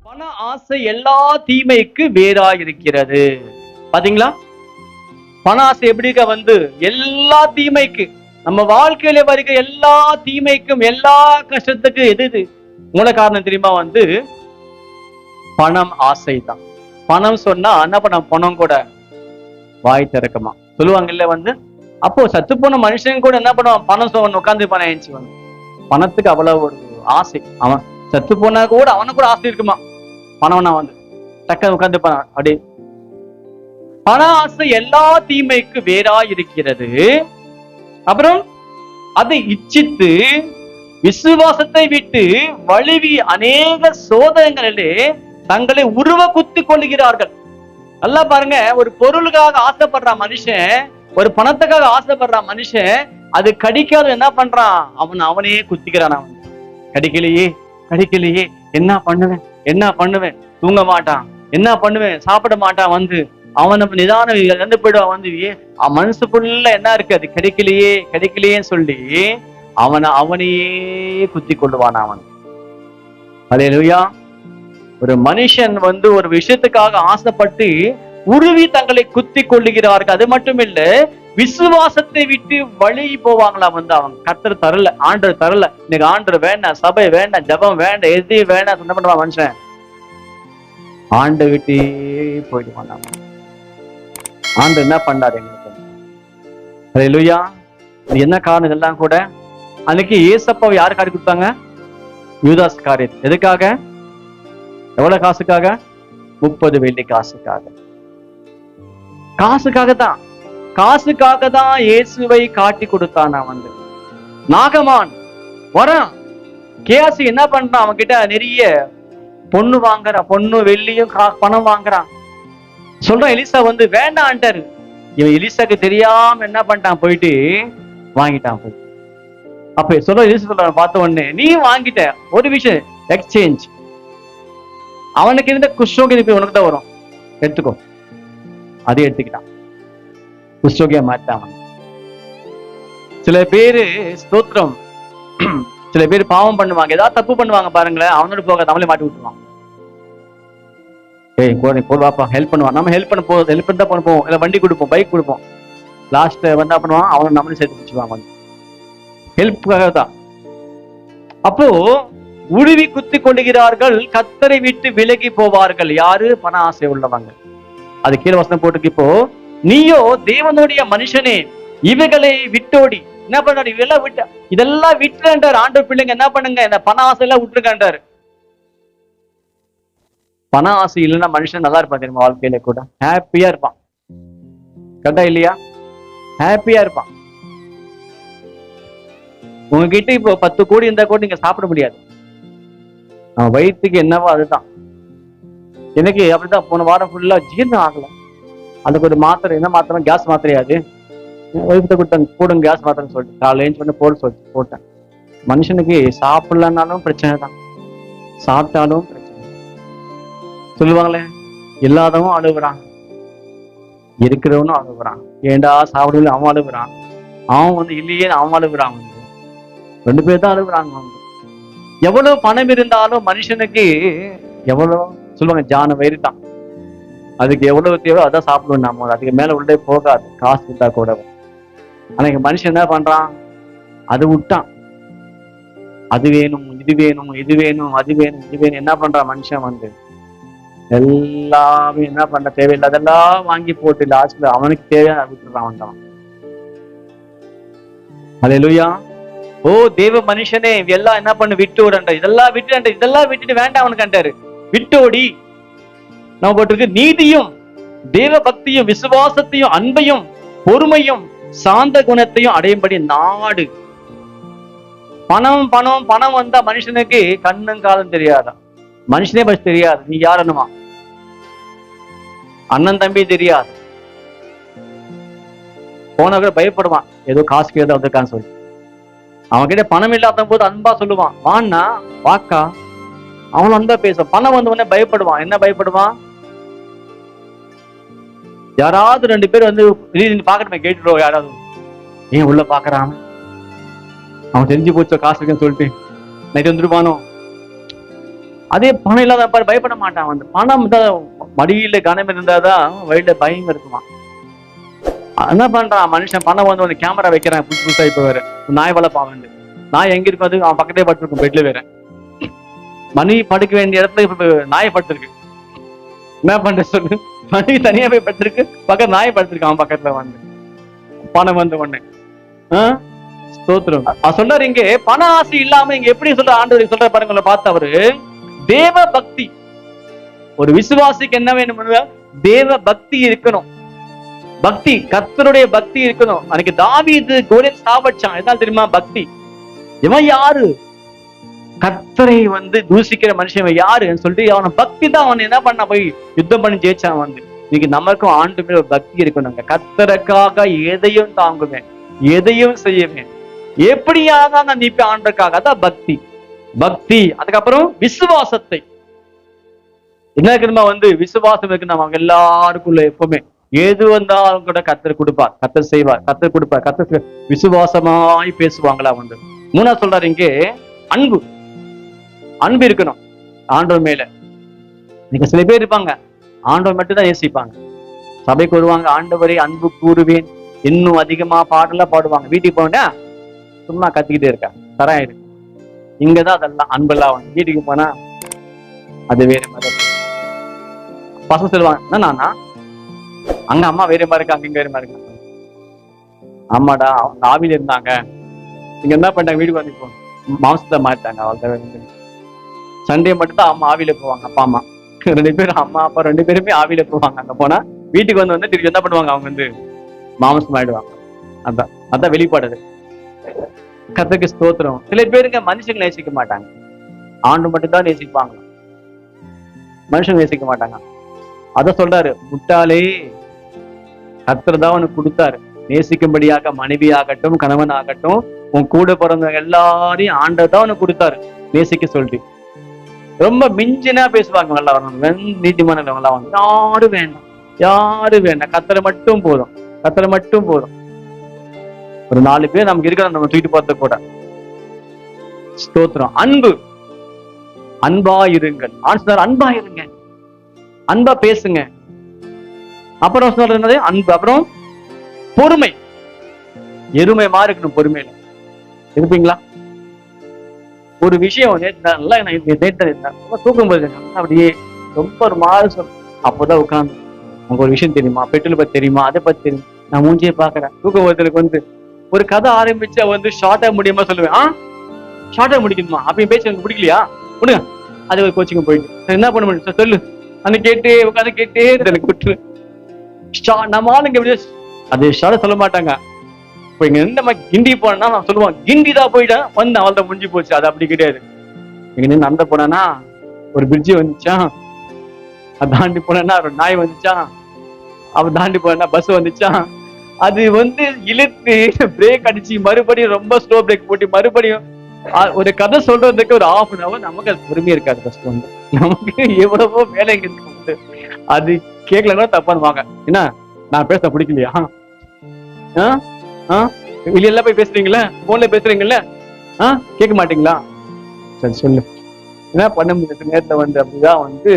பண ஆசை எல்லா தீமைக்கு வேறாயிருக்கிறது. பாத்தீங்களா? பண ஆசை எப்படிங்க வந்து எல்லா தீமைக்கு, நம்ம வாழ்க்கையில வருகிற எல்லா தீமைக்கும் எல்லா கஷ்டத்துக்கு எது மூல காரணம் தெரியுமா? வந்து பணம் ஆசை தான். பணம் சொன்னா என்ன பண்ண, பணம் கூட வாய் திறக்குமா சொல்லுவாங்கல்ல. வந்து அப்போ சத்து போன மனுஷன் கூட என்ன பண்ணுவான், பணம் சொன்ன உட்காந்து பணம் வந்து பணத்துக்கு அவ்வளவு ஒரு ஆசை. அவன் சத்து போனா கூட அவனுக்கு கூட ஆசை இருக்குமா, பணம்னா வந்து டக்க உட்காந்து அப்படி. பண ஆசை எல்லா தீமைக்கு வேறா இருக்கிறது. அப்புறம் அதை இச்சித்து விசுவாசத்தை விட்டு வழுவி அநேக சோதனைகளிலே தங்களை உருவ குத்தி கொள்ளுகிறார்கள். நல்லா பாருங்க, ஒரு பொருளுக்காக ஆசைப்படுற மனுஷன், ஒரு பணத்துக்காக ஆசைப்படுற மனுஷன், அது கடிக்காத என்ன பண்றான், அவனையே குத்திக்கிறான். அவன் கடிக்கலையே கடிக்கலையே, என்ன பண்ணுவேன், தூங்க மாட்டான், என்ன பண்ணுவேன், சாப்பிட மாட்டான். வந்து அவன் நிதானம் இழந்து போயிடுவான். வந்து மனசுக்குள்ள என்ன இருக்கு, அது கிடைக்கலையேன்னு சொல்லி அவனையே குத்தி கொள்ளுவான் அவன். அல்லேலூயா. ஒரு மனுஷன் வந்து ஒரு விஷயத்துக்காக ஆசைப்பட்டு உருவி தங்களை குத்தி கொள்ளுகிறார்கள். அது மட்டும் இல்ல, விசுவாசத்தை விட்டு வழி போவாங்களா. வந்து அவன் கர்த்தர் தரல, ஆண்டவர் தரல, இன்னைக்கு ஆண்டவர் வேண்டாம், சபை வேண்டாம், ஜபம் வேண்டாம், எதையும் வேண்டாம், என்ன பண்ணுவான் மனுஷன், ஆண்டை விட்டு போயிடுவான். ஆண்டவர் என்ன பண்ணாரு எங்களுக்கு? அல்லேலூயா. என்ன காரணம் இதெல்லாம் கூட? அன்னைக்கு ஏசப்பாவை யாரு காரி கொடுத்தாங்க? யூதாஸ் காரியர். எதுக்காக? எவ்வளவு காசுக்காக? 30 வெள்ளி காசுக்காக. காசுக்காக தான் இயேசுவை காட்டி கொடுத்தான். வந்து நாகமான் வரான், கேசி என்ன பண்றான், அவன் கிட்ட நிறைய பொண்ணு வாங்குறான், பொண்ணு வெள்ளியும் பணம் வாங்குறான். சொல்றான், எலிசா வந்து வேண்டான்ட்டாரு. இவன் எலிசாக்கு தெரியாம என்ன பண்ணிட்டான், போயிட்டு வாங்கிட்டான். போய் அப்ப சொல்ற எலிசா சொல்றான், பார்த்த உடனே நீ வாங்கிட்ட, ஒரு விஷயம் எக்ஸ்சேஞ்ச், அவனுக்கு இருந்த குஷ்ரோகி உனக்கு தான் வரும், எடுத்துக்கோ. அதை எடுத்துக்கிட்டான், குஷ்ரோகியா மாட்டான். சில பேரு ஸ்தோத்திரம், சில பேர் பாவம் பண்ணுவாங்க, ஏதாவது தப்பு பண்ணுவாங்க பாருங்களேன், அவனோட போக தமிழை மாட்டி விட்டுருவான். போடுவாப்பா, ஹெல்ப் பண்ணுவான், நம்ம ஹெல்ப் பண்ண போதும், ஹெல்ப் பண்ணா பண்ணுவோம், இல்ல வண்டி கொடுப்போம், பைக் கொடுப்போம். லாஸ்ட் வந்தா பண்ணுவான், அவனை நம்மளும் சேர்த்து பிடிச்சுவாங்க, ஹெல்ப்புக்காக தான். அப்போ உருவி குத்தி கொள்ளுகிறார்கள், கர்த்தரை விட்டு விலகி போவார்கள். யாரு? பண ஆசை உள்ளவங்க. அது கீழே வசனம் போட்டுக்கு, இப்போ நீயோ தேவனுடைய மனுஷனே, இவைகளை விட்டோடி என்ன பண்றாரு, இதெல்லாம் விட்டுறாரு. ஆண்டவர் பிள்ளைங்க என்ன பண்ணுங்க, இந்த பண ஆசை எல்லாம் விட்டுருக்காண்டாரு. பண ஆசை இல்லைன்னா மனுஷன் நல்லா இருப்பான் தெரியுமா? வாழ்க்கையில கூட ஹாப்பியா இருப்பான். கரெக்டா இல்லையா? ஹாப்பியா இருப்பான். உங்ககிட்ட இப்போ 10 கோடி இருந்தா கூட நீங்க சாப்பிட முடியாது. வயிற்றுக்கு என்னவோ அதுதான். எனக்கு அப்படிதான் போன வாரம் ஃபுல்லா ஜீரணம் ஆகல. அதுக்கு ஒரு மாத்திரை, என்ன மாத்திரை, கேஸ் மாத்திரையாது, வயிற்று கொடுத்தாங்க, போடுங்க கேஸ் மாத்திரைன்னு சொல்லிட்டு காலையில் ஏஞ்சி பண்ணி போட்டேன். மனுஷனுக்கு சாப்பிடலன்னாலும் பிரச்சனை தான், சாப்பிட்டாலும் பிரச்சனை. சொல்லுவாங்களே, இல்லாதவன் அழுகுறான், இருக்கிறவனும் அழுகுறான். ஏண்டா சாப்பிடல அவன் அழுகுறான், அவன் வந்து இல்லையே அவன் அழுகுறான். வந்து 2 பேர் தான் அழுகுறாங்க. வந்து எவ்வளவு பணம் இருந்தாலும் மனுஷனுக்கு எவ்வளவு சொல்லுவாங்க, ஜான வயிறு தான், அதுக்கு எவ்வளவு தேவை அதான் சாப்பிடுவோம். நம்ம அதுக்கு மேல உள்ளே போகாது, காசு விட்டா கூட. ஆனா இங்க மனுஷன் என்ன பண்றான், அது விட்டான், அது வேணும், இது வேணும், இது வேணும், அது வேணும், இது வேணும். என்ன பண்றான் மனுஷன், வந்து எல்லாமே என்ன பண்ற, தேவையில்லாதெல்லாம் வாங்கி போட்டு லாஸ்ட்ல அவனுக்கு தேவையான விட்டுறான். வந்தான். அல்லேலூயா. ஓ தேவ மனுஷனே, எல்லாம் என்ன பண்ணு, விட்டு ஓடன்ற, இதெல்லாம் விட்டுட்டு வேண்டாம் அவனுக்கு கண்டாரு, விட்டோடி. நம்ம போட்டிருக்கு, நீதியும் தேவ பக்தியும் விசுவாசத்தையும் அன்பையும் பொறுமையும் சாந்த குணத்தையும் அடையும்படி நாடு. பணம் பணம் பணம் வந்தா மனுஷனுக்கு கண்ணும் காலம் தெரியாதான், மனுஷனே பஸ் தெரியாது, நீ யாருன்னுமா, அண்ணன் தம்பி தெரியாது. போன கூட பயப்படுவான், ஏதோ காசு கேட்டு வந்திருக்கான்னு சொல்லி. அவன் கிட்ட பணம் இல்லாத போது அன்பா சொல்லுவான், வாண்ணா வாக்கா, அவன் அன்பா பேசுவான். பணம் வந்த உடனே பயப்படுவான். என்ன பயப்படுவான், யாராவது 2 பேர் வந்து பாக்கணுமே, கேட்டுருவோம், யாராவது ஏன் உள்ள பாக்குறான், அவன் தெரிஞ்சு போச்சோ காசு இருக்குன்னு சொல்லிட்டு நைட்டு வந்துருவானோ. அதே பணம் இல்லாத பயப்பட மாட்டான். வந்து பணம் மடியில கனம் இருந்தாதான் வழியில பயம் இருக்குமா. என்ன பண்றான் மனுஷன், பணம் வந்து ஒரு கேமரா வைக்கிறான் புதுசு புதுசா. இப்ப வேற நாய் வளர்ப்பான். வந்து நாய் எங்க இருக்கும், அது அவன் பக்கத்தே படுத்திருக்கும் பெட்ல. வேற மனைவி படுக்க வேண்டிய இடத்துல இப்ப நாய் படுத்திருக்கு. என்ன பண்ற சொல்லு, மனைவி தனியா போய் படுத்திருக்கு, பக்கத்து நாய் படுத்திருக்கு அவன் பக்கத்துல. வந்து பணம் வந்து ஒண்ணு ஸ்தோத்திரம். சொல்றாரு இங்கே பண ஆசை இல்லாம இங்க எப்படி சொல்ற ஆண்டவர் சொல்ற பாருங்க. பார்த்து அவரு தேவ பக்தி, ஒரு விசுவாசிக்கு என்ன வேணும், தேவ பக்தி இருக்கணும். பக்தி, கர்த்தருடைய பக்தி இருக்கணும். அன்னைக்கு தாவீது கோலியத் சாவடிச்சான், எதனால தெரியுமா? பக்தி. இவன் யாரு, கர்த்தரை வந்து தூசிக்கிற மனுஷன் யாருன்னு சொல்லிட்டு அவனை பக்தி தான் அவன் என்ன பண்ண போய் யுத்தம் பண்ணி ஜெயிச்சான். வந்து இன்னைக்கு நமக்கும் ஆண்டு மேல ஒரு பக்தி இருக்கணுங்க. கர்த்தருக்காக எதையும் தாங்குவேன், எதையும் செய்வேன், எப்படியாக நான் நீப்ப ஆண்டுக்காக. அதான் பக்தி. பக்தி. அதுக்கப்புறம் விசுவாசத்தை என்ன இருக்குமா, வந்து விசுவாசம் இருக்கு நம்ம எல்லாருக்குள்ள. எப்பவுமே எது வந்தாலும் கூட கர்த்தர் கொடுப்பார், கர்த்தர் செய்வார், கர்த்தர் கொடுப்பார், கர்த்தர். விசுவாசமாய் பேசுவாங்களா. வந்து மூணா சொல்றாரு இங்கே அன்பு. அன்பு இருக்கணும் ஆண்டவர் மேல. நீங்க சில பேர் இருப்பாங்க ஆண்டவர் மட்டும் தான் நேசிப்பாங்க. சபைக்கு வருவாங்க, ஆண்டவரை அன்பு கூறுவேன், இன்னும் அதிகமா பாடலாம் பாடுவாங்க. வீட்டுக்கு போனா சும்மா கத்திக்கிட்டே இருக்கா, தராயிரு. இங்கதான் அதெல்லாம் அன்பெல்லாம். வந்து வீட்டுக்கு போனா அது வேற மாதிரி. பசங்க சொல்லுவாங்க, நானா அங்க அம்மா வேற மாதிரி இருக்காங்க, இங்க வேற மாதிரி இருக்காங்க. ஆமாடா, அவங்க ஆவில இருந்தாங்க, இங்க என்ன பண்ணிட்டாங்க, வீட்டுக்கு வந்து இப்போ மாம்சத்தை மாட்டாங்க. அவங்க சண்டே மட்டும் தான் அம்மா ஆவில போவாங்க. அப்பா அம்மா ரெண்டு பேரும், அம்மா அப்பா ரெண்டு பேருமே ஆவில போவாங்க. அங்க போனா வீட்டுக்கு வந்து திருப்பி என்ன பண்ணுவாங்க, அவங்க வந்து மாம்சம் ஆயிடுவாங்க. அதான் வெளிப்பாடு. கர்த்தருக்கு ஸ்தோத்திரம். சில பேருங்க மனுஷங்களை நேசிக்க மாட்டாங்க, ஆண்டு மட்டும் தான் நேசிப்பாங்க, மனுஷங்க நேசிக்க மாட்டாங்க. அத சொல்றாரு, முட்டாளே, கர்த்தர் தான் உனக்கு கொடுத்தாரு நேசிக்கும்படியாக. மனைவி ஆகட்டும், கணவன் ஆகட்டும், உன் கூட பிறந்தவங்க எல்லாரையும் ஆண்டவர் தான் உனக்கு கொடுத்தாரு நேசிக்க சொல்லிட்டு. ரொம்ப மிஞ்சினா பேசுவாங்க, நல்லா வரணும், நீதிமான நல்லா வந்து யாரும் வேண்டாம், யாரும் வேண்டாம், கர்த்தரை மட்டும் போதும், கர்த்தரை மட்டும் போதும். ஒரு 4 பேர் நமக்கு இருக்கிற நம்ம தூக்கிட்டு போறத கூட. ஸ்தோத்திரம். அன்பு. அன்பா இருங்கள். ஆன்சர் அன்பா இருங்க, அன்பா பேசுங்க. அப்புறம் சொல்றது அன்பு. அப்புறம் பொறுமை. எருமை மாதிரி இருக்கணும் பொறுமையில. இருப்பீங்களா? ஒரு விஷயம் நல்லா தூக்கும் போது அப்படியே ரொம்ப ஒரு மாதிரி சொல்லும். அப்போதான் உட்காந்து, உங்க ஒரு விஷயம் தெரியுமா, பெட்ரோல் பத்தி தெரியுமா, அதை பத்தி தெரியும், நான் மூஞ்சியே பாக்குறேன். தூக்கம் போறதுக்கு வந்து ஒரு கதை ஆரம்பிச்சா வந்து ஷார்ட்டா முடியுமா சொல்லுவேன். ஷார்ட்டா முடிக்கணுமா, அப்பயும் பேச்சு எனக்கு பிடிக்கலையா, விடுங்க, அது ஒரு கோச்சிங்க போயிட்டு என்ன பண்ண முடியும் சொல்லு. அந்த கேட்டே உட்காந்து கேட்டே எனக்கு விட்டுரு. நம்ம ஆளுங்க எப்படி அது ஷார்ட்டா சொல்ல மாட்டாங்க. இப்போ இங்க நம்ம கிண்டி போனா நான் சொல்லுவான், கிண்டி தான் போயிட்டேன் வந்து அவள்தான் முடிஞ்சு போச்சு. அது அப்படி கிடையாது. இங்க நின்று அந்த போனா ஒரு பிரிட்ஜி வந்துச்சா, அது தாண்டி போனா ஒரு நாய் வந்துச்சா, அவ தாண்டி போனா பஸ் வந்துச்சா, அது வந்து இழுத்து பிரேக் அடிச்சு மறுபடியும் ரொம்ப ஸ்லோ பிரேக் போட்டு மறுபடியும் ஒரு கதை சொல்றதுக்கு ஒரு 1/2 hour நமக்கு அது பொறுமையா இருக்காது. ஃபர்ஸ்ட் வந்து நமக்கு எவ்வளவோ வேலை இருக்கு. அது கேட்கலன்னா தப்பானுவாங்க. என்ன நான் பேச பிடிக்கலையா, வெளியெல்லாம் போய் பேசுறீங்களா, போன்ல பேசுறீங்கல்ல, கேட்க மாட்டீங்களா, சரி சொல்லு. என்ன பண்ண முடியாது நேரத்துல வந்து அப்படிதான் வந்து